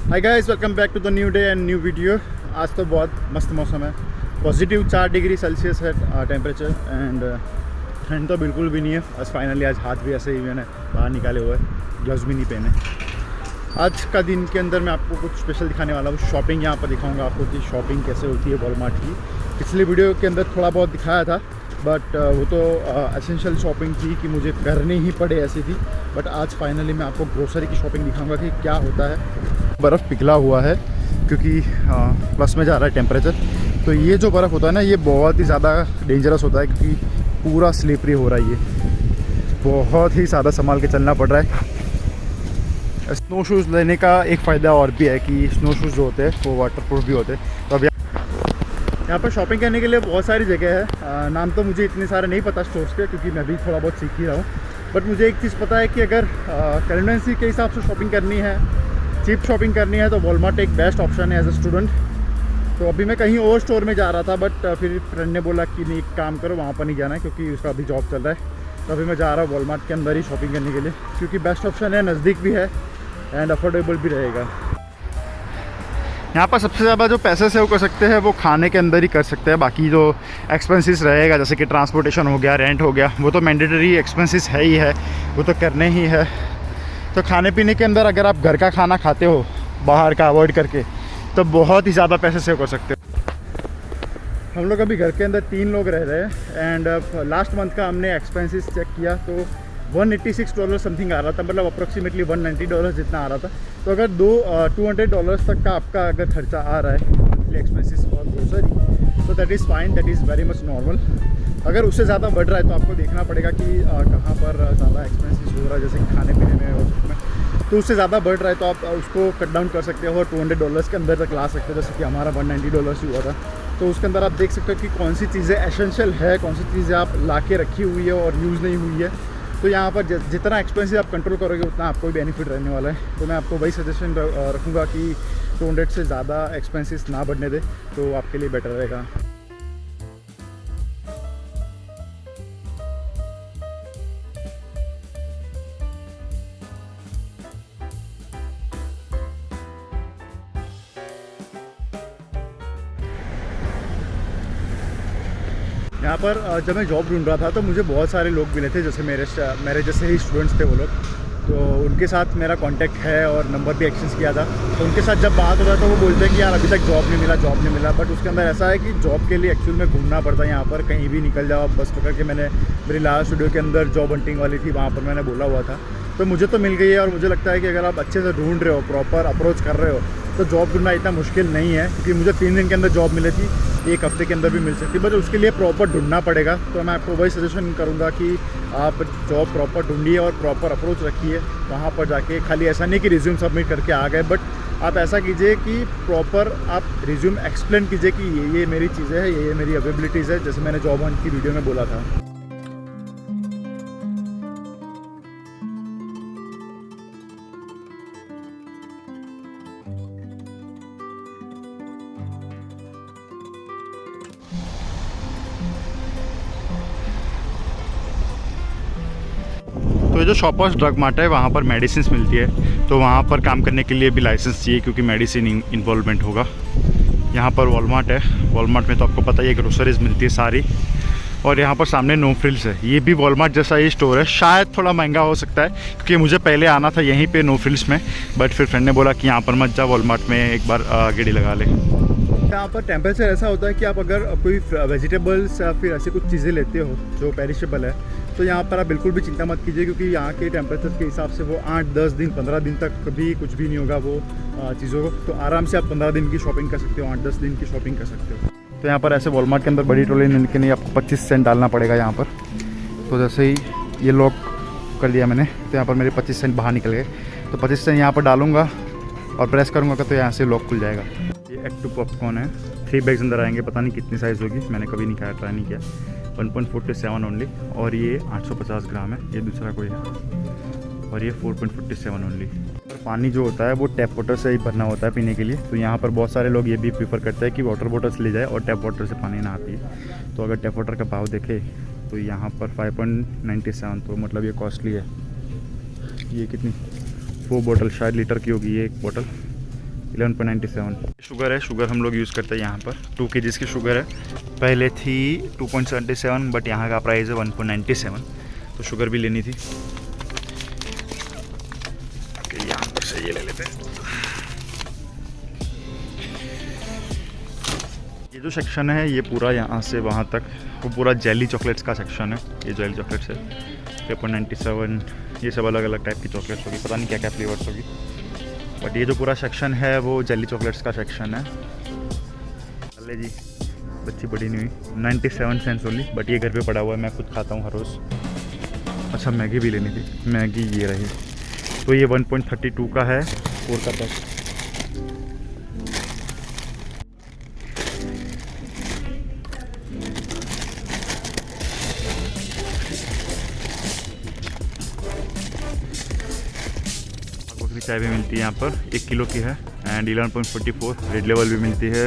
Hi guys, welcome back to the new day and new video. आज तो बहुत मस्त मौसम है। पॉजिटिव 4 डिग्री सेल्सियस है टेम्परेचर एंड ठंड तो बिल्कुल भी नहीं है। आज फाइनली आज हाथ भी ऐसे ही मैंने बाहर निकाले हुए हैं, ग्लव्स भी नहीं पहने। आज का दिन के अंदर मैं आपको कुछ स्पेशल दिखाने वाला हूँ। शॉपिंग यहाँ पर दिखाऊंगा आपको कि शॉपिंग कैसे होती है वॉलमार्ट की। पिछली वीडियो के अंदर थोड़ा बहुत दिखाया था, बट वो तो एसेंशियल शॉपिंग थी कि मुझे करनी ही पड़े ऐसी थी। बट आज फाइनली मैं आपको ग्रोसरी की शॉपिंग दिखाऊंगा कि क्या होता है। बर्फ़ पिघला हुआ है क्योंकि प्लस में जा रहा है टेम्परेचर। तो ये जो बर्फ़ होता है ना, ये बहुत ही ज़्यादा डेंजरस होता है क्योंकि पूरा स्लिपरी हो रहा है। ये बहुत ही ज़्यादा संभाल के चलना पड़ रहा है। स्नो शूज़ लेने का एक फ़ायदा और भी है कि स्नो शूज़ जो होते हैं वो वाटरप्रूफ भी होते हैं। तो अब यहाँ पर शॉपिंग करने के लिए बहुत सारी जगह है। नाम तो मुझे इतने सारे नहीं पता स्टोर्स के, क्योंकि मैं भी थोड़ा बहुत सीख ही रहा हूँ। बट मुझे एक चीज़ पता है कि अगर करेंसी के हिसाब से शॉपिंग करनी है, चीप शॉपिंग करनी है, तो वॉलमार्ट एक बेस्ट ऑप्शन है एज अ स्टूडेंट। तो अभी मैं कहीं और स्टोर में जा रहा था, बट फिर फ्रेंड ने बोला कि नहीं, एक काम करो, वहाँ पर नहीं जाना है क्योंकि उसका अभी जॉब चल रहा है। तो अभी मैं जा रहा हूँ वॉलमार्ट के अंदर ही शॉपिंग करने के लिए, क्योंकि बेस्ट ऑप्शन है, नज़दीक भी है एंड अफोर्डेबल भी रहेगा। यहाँ पर सबसे ज़्यादा जो पैसे सेव कर सकते हैं वो खाने के अंदर ही कर सकते हैं। बाकी जो एक्सपेंसेस रहेगा, जैसे कि ट्रांसपोर्टेशन हो गया, रेंट हो गया, वो तो मैंडेटरी एक्सपेंसेस है ही है, वो तो करने ही है। तो खाने पीने के अंदर अगर आप घर का खाना खाते हो बाहर का अवॉइड करके, तो बहुत ही ज़्यादा पैसे सेव कर सकते हो। हम लोग अभी घर के अंदर 3 लोग रह रहे हैं एंड लास्ट मंथ का हमने एक्सपेंसेस चेक किया तो $186 समथिंग आ रहा था, मतलब अप्रोक्सीमेटली $190 जितना आ रहा था। तो अगर $200 तक का आपका अगर खर्चा आ रहा है मंथली एक्सपेंसेस फॉर ग्रोसरी, तो that is fine, that is very much normal. अगर उससे ज़्यादा बढ़ रहा है तो आपको देखना पड़ेगा कि कहाँ पर ज़्यादा एक्सपेंसेस हो रहा है, जैसे कि खाने पीने में और उसमें। तो उससे ज़्यादा बढ़ रहा है तो आप उसको कट डाउन कर सकते हो और $200 के अंदर तक ला सकते हो, जैसे कि हमारा $190 ही हुआ था। तो उसके अंदर आप देख सकते हो कि कौन सी चीज़ें एसेंशियल है, कौन सी चीज़ें आप ला के रखी हुई है और यूज़ नहीं हुई है। तो यहाँ पर जितना एक्सपेंसिव आप कंट्रोल करोगे उतना आपको भी बेनिफिट रहने वाला है। तो मैं आपको वही सजेशन रखूँगा कि 200 से ज़्यादा एक्सपेंसेस ना बढ़ने दे, तो आपके लिए बेटर रहेगा। यहाँ पर जब मैं जॉब ढूंढ रहा था तो मुझे बहुत सारे लोग मिले थे, जैसे मेरे जैसे ही स्टूडेंट्स थे वो लोग। तो उनके साथ मेरा कांटेक्ट है और नंबर भी एक्सचेंज किया था। तो उनके साथ जब बात होता है तो वो बोलते हैं कि यार अभी तक जॉब नहीं मिला। बट उसके अंदर ऐसा है कि जॉब के लिए एक्चुअल में घूमना पड़ता है। यहाँ पर कहीं भी निकल जाओ आप बस पकड़ के। मेरी लास्ट वीडियो के अंदर जॉब हंटिंग वाली थी, वहाँ पर मैंने बोला हुआ था। तो मुझे तो मिल गई है और मुझे लगता है कि अगर आप अच्छे से ढूंढ रहे हो, प्रॉपर अप्रोच कर रहे हो, तो जॉब ढूंढना इतना मुश्किल नहीं है। क्योंकि मुझे 3 दिन के अंदर जॉब मिली थी, 1 हफ्ते के अंदर भी मिल सकती है, बट उसके लिए प्रॉपर ढूंढना पड़ेगा। तो मैं आपको वही सजेशन करूंगा कि आप जॉब प्रॉपर ढूंढिए और प्रॉपर अप्रोच रखिए। वहाँ पर जाके खाली ऐसा नहीं कि रिज्यूम सबमिट करके आ गए, बट आप ऐसा कीजिए कि प्रॉपर आप रिज्यूम एक्सप्लेन कीजिए कि ये मेरी चीज़ें हैं, ये मेरी अवेबिलिटीज़ है, जैसे मैंने जॉब हंट की वीडियो में बोला था। तो ये जो शॉपर्स ड्रग मार्ट है, वहाँ पर मेडिसिन मिलती है। तो वहाँ पर काम करने के लिए भी लाइसेंस चाहिए क्योंकि मेडिसिन इन्वॉल्वमेंट होगा। यहाँ पर वॉलमार्ट है। वॉलमार्ट में तो आपको पता ही है ग्रोसरीज मिलती है सारी। और यहाँ पर सामने नो फ्रिल्स है। ये भी वॉलमार्ट जैसा ही स्टोर है, शायद थोड़ा महंगा हो सकता है क्योंकि मुझे पहले आना था यहीं पे नो फ्रिल्स में, बट फिर फ्रेंड ने बोला कि यहाँ पर मत जा, वॉलमार्ट में एक बार गेड़ी लगा ले। यहाँ पर टेम्परेचर ऐसा होता है कि आप अगर कोई वेजिटेबल्स या फिर ऐसी कुछ चीज़ें लेते हो जो पेरिशेबल है, तो यहाँ पर आप बिल्कुल भी चिंता मत कीजिए, क्योंकि यहाँ के टेम्परेचर के हिसाब से वो 8-10 दिन 15 दिन तक कभी कुछ भी नहीं होगा वो चीज़ों को। तो आराम से आप 15 दिन की शॉपिंग कर सकते हो, 8-10 दिन की शॉपिंग कर सकते हो। तो यहाँ पर ऐसे वॉलमार्ट के अंदर बड़ी ट्रॉली लेने के लिए आपको 25 सेंट डालना पड़ेगा यहाँ पर। तो जैसे ही ये लॉक कर दिया मैंने, तो यहाँ पर मेरे 25 सेंट बाहर निकल गए। तो 25 सेंट यहाँ पर डालूंगा और प्रेस करूँगा तो यहाँ से लॉक खुल जाएगा। ये एक्ट 2 पॉपकॉर्न है, 3 बैग्स अंदर आएंगे। पता नहीं कितनी साइज़ होगी, मैंने कभी नहीं खाया, ट्राई नहीं किया। 1.47 ओनली, और ये 850 ग्राम है। ये दूसरा कोई है और ये 4.47 ओनली। पानी जो होता है वो टैप वाटर से ही भरना होता है पीने के लिए। तो यहाँ पर बहुत सारे लोग ये भी प्रीफर करते हैं कि वाटर बॉटल्स ले जाए और टैप वाटर से पानी ना आती है। तो अगर टैप वाटर का भाव देखे तो यहाँ पर 5.97, तो मतलब ये कॉस्टली है। ये कितनी 4 बोतल शायद लीटर की होगी ये एक बोतल। 11.97 शुगर है। शुगर हम लोग यूज़ करते हैं यहाँ पर 2 kg की शुगर है। पहले थी 2.77 बट यहाँ का प्राइस है 1.97, तो शुगर भी लेनी थी। ओके, यहाँ पर से ये ले लेते हैं। ये जो सेक्शन है ये पूरा यहाँ से वहाँ तक वो पूरा जेली चॉकलेट्स का सेक्शन है। ये जेली चॉकलेट्स है 3.97, ये सब अलग अलग टाइप की चॉकलेट्स होगी, पता नहीं क्या क्या फ्लेवर्स होगी, बट ये जो पूरा सेक्शन है वो जेली चॉकलेट्स का सेक्शन है। चले जी, बच्ची बड़ी नहीं हुई। 97 सेंट्स ओनली, बट ये घर पे पड़ा हुआ है, मैं खुद खाता हूँ हर रोज़। अच्छा, मैगी भी लेनी थी, मैगी ये रही। तो ये 1.32 का है 4 का पैक। चाय भी मिलती है यहाँ पर, 1 किलो की है एंड 11.44। रेड लेवल भी मिलती है,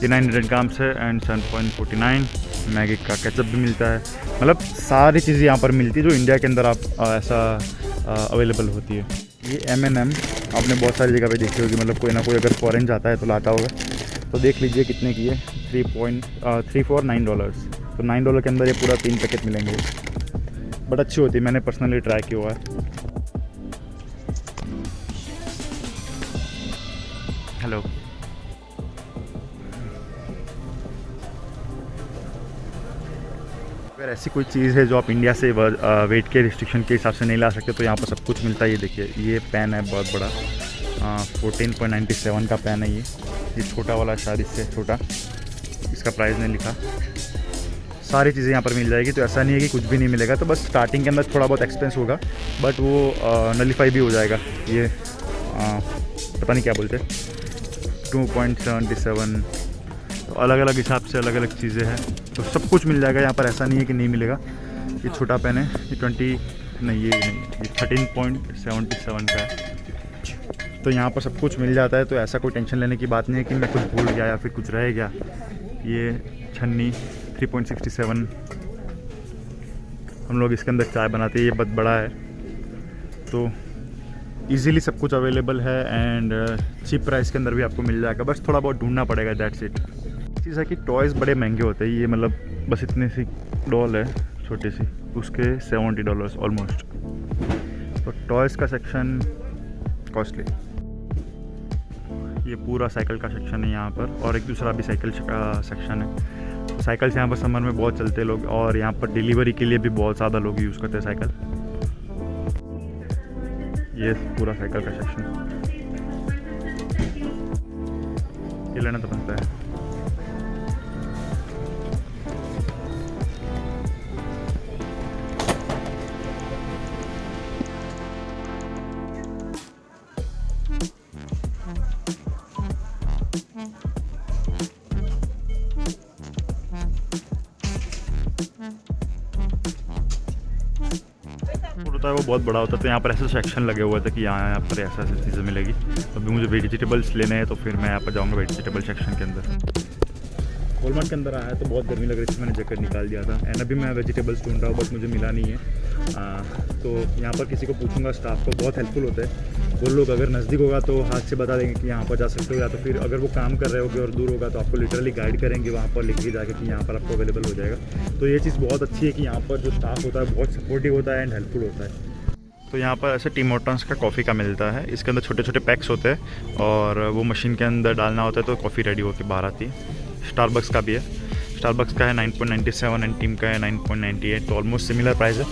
ये 900 ग्राम्स है एंड 7.49। मैगी का केचप भी मिलता है, मतलब सारी चीज़ें यहाँ पर मिलती है जो इंडिया के अंदर आप ऐसा अवेलेबल होती है। ये M&M आपने बहुत सारी जगह पे देखी होगी, मतलब कोई ना कोई अगर फॉरेन जाता है तो लाता होगा। तो देख लीजिए कितने की है, $3.39। तो $9 के अंदर ये पूरा 3 पैकेट मिलेंगे, बट अच्छी होती है, मैंने पर्सनली ट्राई किया हुआ है। हेलो, अगर ऐसी कोई चीज़ है जो आप इंडिया से वेट के रिस्ट्रिक्शन के हिसाब से नहीं ला सकते तो यहाँ पर सब कुछ मिलता है। ये देखिए, ये पेन है बहुत बड़ा, 14.97 का पेन है ये छोटा वाला, शायद इससे छोटा, इसका प्राइस नहीं लिखा। सारी चीज़ें यहाँ पर मिल जाएगी, तो ऐसा नहीं है कि कुछ भी नहीं मिलेगा। तो बस स्टार्टिंग के अंदर थोड़ा बहुत एक्सपेंस होगा, बट वो नलीफाई भी हो जाएगा। ये पता नहीं क्या बोलते, 2.77। तो अलग अलग हिसाब से अलग अलग चीज़ें हैं, तो सब कुछ मिल जाएगा यहाँ पर, ऐसा नहीं है कि नहीं मिलेगा। ये छोटा पेन है, ये 13.77 का है। तो यहाँ पर सब कुछ मिल जाता है, तो ऐसा कोई टेंशन लेने की बात नहीं है कि मैं कुछ भूल गया या फिर कुछ रह गया। ये छन्नी 3.67, हम लोग इसके अंदर चाय बनाते हैं, ये बहुत बड़ा है। तो इजीली सब कुछ अवेलेबल है एंड चीप प्राइस के अंदर भी आपको मिल जाएगा, बस थोड़ा बहुत ढूंढना पड़ेगा, दैट्स इट। चीज़ है कि टॉयज़ बड़े महंगे होते हैं, ये मतलब बस इतनी सी डॉल है छोटी सी, उसके $70 ऑलमोस्ट। तो टॉयज़ का सेक्शन कॉस्टली। ये पूरा साइकिल का सेक्शन है यहाँ पर, और एक दूसरा भी साइकिल का सेक्शन है। साइकिल्स यहाँ पर समर में बहुत चलते हैं लोग, और यहाँ पर डिलीवरी के लिए भी बहुत ज़्यादा लोग यूज़ करते हैं साइकिल। ये पूरा साइकिल का सेक्शन, ये लेना तो बनता है। होता है वो बहुत बड़ा होता है, तो यहाँ पर ऐसे सेक्शन लगे हुए थे कि यहाँ पर ऐसा ऐसी चीज़ें मिलेगी। तो अभी मुझे वेजिटेबल्स लेने हैं, तो फिर मैं यहाँ पर जाऊँगा वेजिटेबल सेक्शन के अंदर। वॉलमार्ट के अंदर आया तो बहुत गर्मी लग रही थी, मैंने जैकेट निकाल दिया था एंड अभी मैं वेजिटेबल्स ढूंढ रहा हूँ, बट मुझे मिला नहीं है। तो यहाँ पर किसी को पूछूंगा, स्टाफ को बहुत हेल्पफुल होता है वो लोग। अगर नज़दीक होगा तो हाथ से बता देंगे कि यहाँ पर जा सकते हो, या तो फिर अगर वो काम कर रहे होगे और दूर होगा तो आपको लिटरली गाइड करेंगे वहाँ पर लेके जाके कि यहाँ पर आपको अवेलेबल हो जाएगा। तो ये चीज़ बहुत अच्छी है कि यहाँ पर जो स्टाफ होता है बहुत सपोर्टिव होता है एंड हेल्पफुल होता है। तो यहाँ पर ऐसे टिम हॉर्टन्स का कॉफ़ी का मिलता है, इसके अंदर छोटे छोटे पैक्स होते हैं और वो मशीन के अंदर डालना होता है तो कॉफ़ी रेडी होकर बाहर आती है। स्टारबक्स का भी है, स्टारबक्स का है 9.97 एंड टीम का है 9.98, तो ऑलमोस्ट सिमिलर प्राइस है।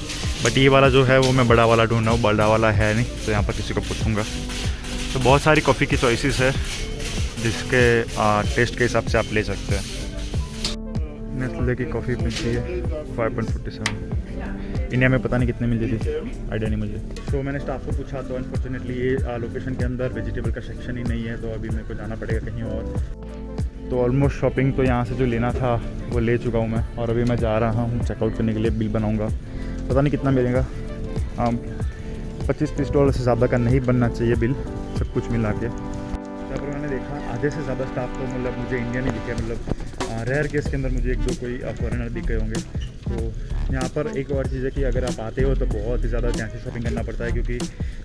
बट ये वाला जो है वो मैं बड़ा वाला ढूंढ रहा हूँ, बड़ा वाला है नहीं, तो यहाँ पर किसी को पूछूंगा। तो बहुत सारी कॉफ़ी की चॉइसेस है जिसके टेस्ट के हिसाब से आप ले सकते हैं। नेस्ले की कॉफ़ी मिलती है 5.47, इंडिया में पता नहीं कितने मिलती थी, आइडिया नहीं मुझे। तो मैंने स्टाफ को पूछा तो अनफॉर्चुनेटली ये लोकेशन के अंदर वेजिटेबल का सेक्शन ही नहीं है, तो अभी मेरे को जाना पड़ेगा कहीं और। तो ऑलमोस्ट शॉपिंग तो यहाँ से जो लेना था वो ले चुका हूँ मैं, और अभी मैं जा रहा हूँ चेकआउट करने के लिए। बिल बनाऊँगा, पता नहीं कितना मिलेगा, 25-30 डॉलर से ज़्यादा का नहीं बनना चाहिए बिल, सब कुछ मिला के। यहाँ पर मैंने देखा आधे से ज़्यादा स्टाफ तो मतलब मुझे इंडियन ही दिखे, मतलब रेयर केस के अंदर मुझे एक दो कोई फॉरेनर दिख गए होंगे। तो यहाँ पर एक और चीज़ है कि अगर आप आते हो तो बहुत ही ज़्यादा ध्यान से शॉपिंग करना पड़ता है, क्योंकि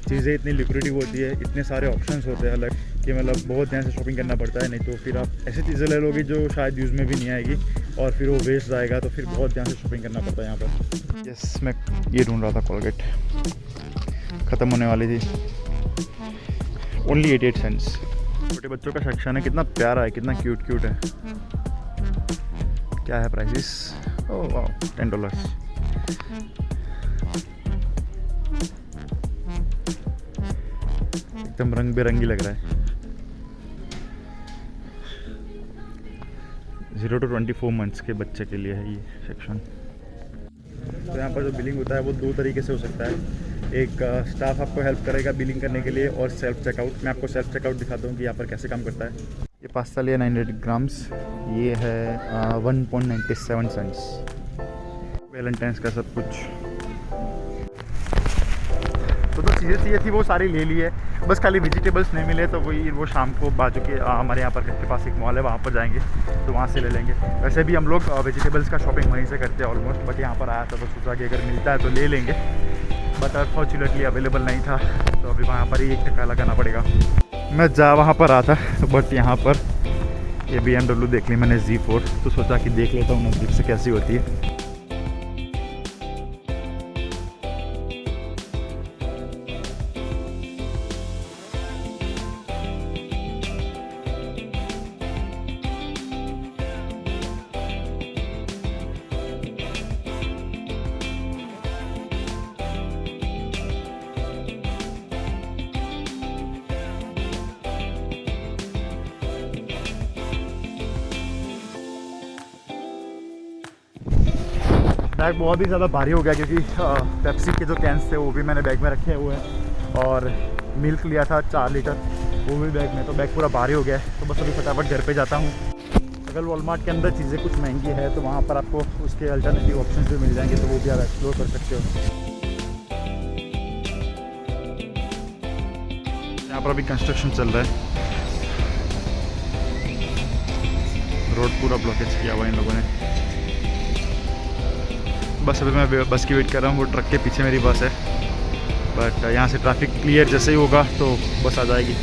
चीज़ें इतनी लिक्विडिटी होती है, इतने सारे ऑप्शंस होते हैं अलग कि मतलब बहुत ध्यान से शॉपिंग करना पड़ता है। नहीं तो फिर आप ऐसी चीज़ें ले लोगे जो शायद यूज़ में भी नहीं आएगी और फिर वो वेस्ट जाएगा, तो फिर बहुत ध्यान से शॉपिंग करना पड़ता है यहाँ पर। यस, मैं ये ढूंढ रहा था, कोलगेट ख़त्म होने वाली थी। Only 88 cents. छोटे बच्चों का सेक्शन है, कितना प्यारा है, कितना क्यूट क्यूट है। क्या है प्राइसेस? ओह वाह, $10। एकदम रंग बिरंगी लग रहा है। 0 to 24 मंथ्स के बच्चे के लिए है ये सेक्शन। तो यहाँ पर जो बिलिंग होता है वो दो तरीके से हो सकता है। एक स्टाफ आपको हेल्प करेगा बिलिंग करने के लिए, और सेल्फ चेकआउट। मैं आपको सेल्फ चेकआउट दिखाता हूँ कि यहाँ पर कैसे काम करता है। ये पास्ता लिया 900 ग्राम्स, ये है 1.97 सेंट्स। वैलेंटाइंस का सब कुछ तो चीज़ें चाहिए थी वो सारी ले ली है, बस खाली वेजिटेबल्स नहीं मिले तो वो शाम को बाजू के हमारे यहाँ पर घर के पास एक मॉल है, वहाँ पर जाएंगे तो वहाँ से ले लेंगे। वैसे भी हम लोग वेजिटेबल्स का शॉपिंग वहीं से करते हैं ऑलमोस्ट, बट यहाँ पर आया था तो सोचा कि अगर मिलता है तो ले लेंगे, बट अनफॉर्चुनेटली अवेलेबल नहीं था, तो अभी वहाँ पर ही 1 टका लगाना पड़ेगा। मैं वहाँ पर रहा था, बट यहाँ पर ये BMW देख ली मैंने Z4, तो सोचा कि देख लेता हूँ नज़दीक से कैसी होती है। बैग बहुत ही ज़्यादा भारी हो गया, क्योंकि पेप्सी के जो कैंस थे वो भी मैंने बैग में रखे हुए हैं, और मिल्क लिया था 4 लीटर वो भी बैग में, तो बैग पूरा भारी हो गया है। तो बस अभी फटाफट घर पे जाता हूँ। अगर वॉलमार्ट के अंदर चीज़ें कुछ महंगी है तो वहाँ पर आपको उसके अल्टरनेटिव ऑप्शन भी मिल जाएंगे, तो वो भी आप एक्सप्लोर कर सकते हो। यहाँ पर अभी कंस्ट्रक्शन चल रहा है, रोड पूरा ब्लॉकेज किया हुआ इन लोगों ने। बस अभी मैं बस की वेट कर रहा हूँ, वो ट्रक के पीछे मेरी बस है, बट यहाँ से ट्रैफिक क्लियर जैसे ही होगा तो बस आ जाएगी।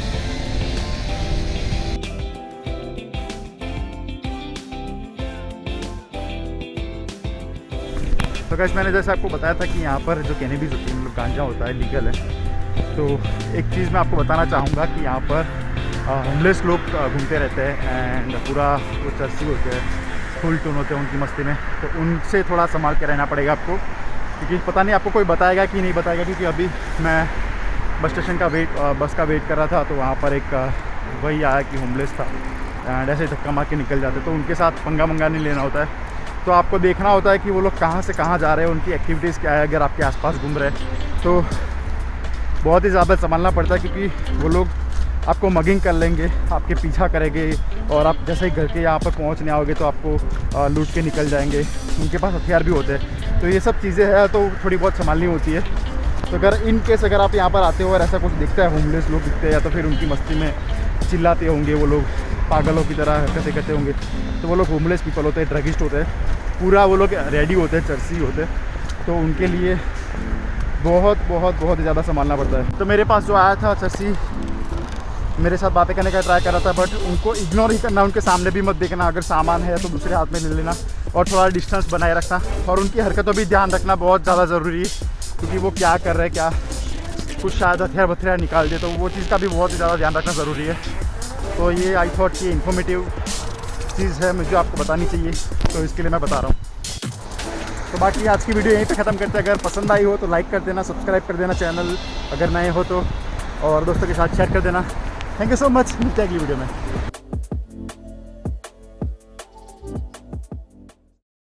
तो गाइस, मैंने जैसे आपको बताया था कि यहाँ पर जो कैनबिस होती है, मतलब गांजा होता है, लीगल है। तो एक चीज़ मैं आपको बताना चाहूँगा कि यहाँ पर होमलेस लोग घूमते रहते हैं, एंड पूरा वो चर्सी होते हैं, फुल टून होते हैं उनकी मस्ती में, तो उनसे थोड़ा संभाल के रहना पड़ेगा आपको, क्योंकि पता नहीं आपको कोई बताएगा कि नहीं बताएगा। क्योंकि अभी मैं बस स्टेशन का बस का वेट कर रहा था, तो वहाँ पर एक वही आया कि होमलेस था, एंड ऐसे धक्का मार के निकल जाते, तो उनके साथ पंगा नहीं लेना होता है। तो आपको देखना होता है कि वो लोग कहाँ से कहाँ जा रहे हैं, उनकी एक्टिविटीज़ क्या है। अगर आपके आसपास घूम रहे हैं तो बहुत ही ज़्यादा संभालना पड़ता है, क्योंकि वो लोग आपको मगिंग कर लेंगे, आपके पीछा करेंगे, और आप जैसे ही घर के यहाँ पर पहुँचने आओगे तो आपको लूट के निकल जाएंगे। उनके पास हथियार भी होते हैं, तो ये सब चीज़ें हैं, तो थोड़ी बहुत संभालनी होती है। तो अगर इन केस अगर आप यहाँ पर आते हो और ऐसा कुछ दिखता है, होमलेस लोग दिखते हैं, या तो फिर उनकी मस्ती में चिल्लाते होंगे, वो लोग पागलों की तरह हरकतें करते होंगे, तो वो लोग होमलेस पीपल होते हैं, ड्रगिस्ट होते हैं, पूरा वो लोग रेडी होते हैं, चर्सी होते हैं, तो उनके लिए बहुत बहुत बहुत ज़्यादा संभालना पड़ता है। तो मेरे पास जो आया था चर्सी, मेरे साथ बातें करने का ट्राई कर रहा था, बट उनको इग्नोर ही करना, उनके सामने भी मत देखना। अगर सामान है तो दूसरे हाथ में ले लेना, और थोड़ा डिस्टेंस बनाए रखना, और उनकी हरकतों भी ध्यान रखना बहुत ज़्यादा ज़रूरी है, क्योंकि वो क्या कर रहे हैं, क्या कुछ शायद हथियार निकाल दे, तो वो चीज़ का भी बहुत ही ज़्यादा ध्यान रखना ज़रूरी है। तो ये आई थॉट कि इन्फॉर्मेटिव चीज़ है, मुझे आपको बतानी चाहिए, तो इसके लिए मैं बता रहा हूँ। तो बाकी आज की वीडियो यहीं पे ख़त्म करते हैं। अगर पसंद आई हो तो लाइक कर देना, सब्सक्राइब कर देना चैनल, अगर नए हो तो, और दोस्तों के साथ शेयर कर देना। थैंक यू सो मच, मिलते हैं अगली वीडियो में।